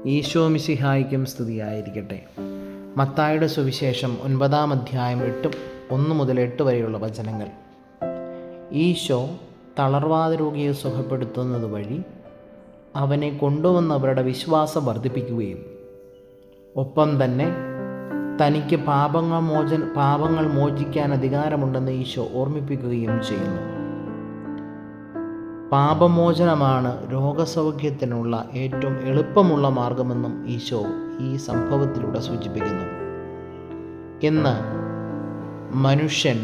ഈശോ മിശിഹായ്ക്കും സ്തുതിയായിരിക്കട്ടെ. മത്തായിയുടെ സുവിശേഷം 9-ാം അധ്യായം 1 മുതൽ 8 വരെയുള്ള വചനങ്ങൾ. ഈശോ തളർവാദ രോഗിയെ സുഖപ്പെടുത്തുന്നത് വഴി അവനെ കൊണ്ടുവന്നവരുടെ വിശ്വാസം വർദ്ധിപ്പിക്കുകയും ഒപ്പം തന്നെ തനിക്ക് പാപങ്ങൾ മോചിക്കാൻ അധികാരമുണ്ടെന്ന് ഈശോ ഓർമ്മിപ്പിക്കുകയും ചെയ്യുന്നു. പാപമോചനമാണ് രോഗസൗഖ്യത്തിനുള്ള ഏറ്റവും എളുപ്പമുള്ള മാർഗമെന്നും ഈശോ ഈ സംഭവത്തിലൂടെ സൂചിപ്പിക്കുന്നു. ഇന്ന് മനുഷ്യൻ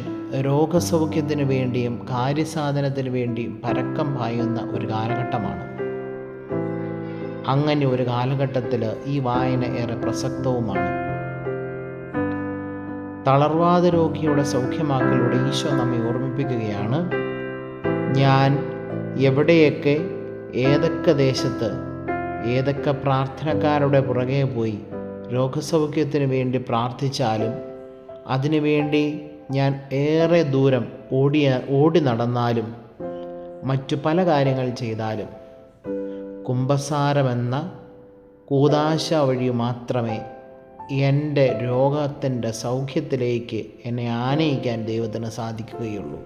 രോഗസൗഖ്യത്തിന് വേണ്ടിയും കാര്യസാധനത്തിന് വേണ്ടിയും പരക്കം പായുന്ന ഒരു കാലഘട്ടമാണ്. അങ്ങനെ ഒരു കാലഘട്ടത്തിൽ ഈ വായന ഏറെ പ്രസക്തവുമാണ്. തളർവാദ രോഗിയുടെ സൗഖ്യമാക്കലിലൂടെ ഈശോ നമ്മെ ഓർമ്മിപ്പിക്കുകയാണ്, ഞാൻ എവിടെയൊക്കെ ഏതൊക്കെ ദേശത്ത് ഏതൊക്കെ പ്രാർത്ഥനക്കാരുടെ പുറകെ പോയി രോഗസൗഖ്യത്തിന് വേണ്ടി പ്രാർത്ഥിച്ചാലും അതിനുവേണ്ടി ഞാൻ ഏറെ ദൂരം ഓടി നടന്നാലും മറ്റു പല കാര്യങ്ങൾ ചെയ്താലും കുമ്പസാരമെന്ന കൂദാശ വഴി മാത്രമേ എൻ്റെ രോഗത്തിൻ്റെ സൗഖ്യത്തിലേക്ക് എന്നെ ആനയിക്കാൻ ദൈവത്തിന് സാധിക്കുകയുള്ളൂ.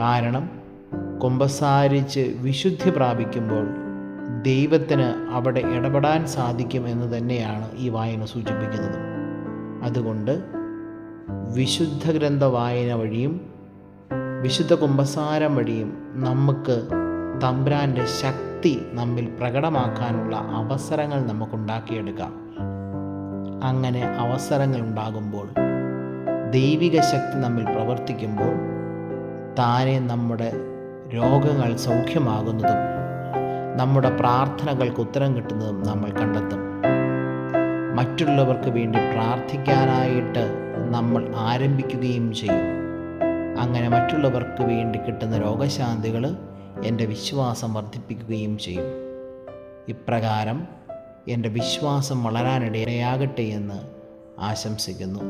കാരണം കുമ്പസാരിച്ച് വിശുദ്ധി പ്രാപിക്കുമ്പോൾ ദൈവത്തിന് അവിടെ ഇടപെടാൻ സാധിക്കും എന്ന് തന്നെയാണ് ഈ വായന സൂചിപ്പിക്കുന്നത്. അതുകൊണ്ട് വിശുദ്ധ ഗ്രന്ഥ വായന വഴിയും വിശുദ്ധ കുമ്പസാരം വഴിയും നമുക്ക് തമ്പുരാൻ്റെ ശക്തി നമ്മിൽ പ്രകടമാക്കാനുള്ള അവസരങ്ങൾ നമുക്കുണ്ടാക്കിയെടുക്കാം. അങ്ങനെ അവസരങ്ങൾ ഉണ്ടാകുമ്പോൾ, ദൈവിക ശക്തി നമ്മിൽ പ്രവർത്തിക്കുമ്പോൾ താനെ നമ്മുടെ രോഗങ്ങൾ സൗഖ്യമാകുന്നതും നമ്മുടെ പ്രാർത്ഥനകൾക്ക് ഉത്തരം കിട്ടുന്നതും നമ്മൾ കണ്ടെത്തും. മറ്റുള്ളവർക്ക് വേണ്ടി പ്രാർത്ഥിക്കാനായിട്ട് നമ്മൾ ആരംഭിക്കുകയും ചെയ്യും. അങ്ങനെ മറ്റുള്ളവർക്ക് വേണ്ടി കിട്ടുന്ന രോഗശാന്തികൾ എൻ്റെ വിശ്വാസം വർദ്ധിപ്പിക്കുകയും ചെയ്യും. ഇപ്രകാരം എൻ്റെ വിശ്വാസം വളരാനിടയാകട്ടെ എന്ന് ആശംസിക്കുന്നു.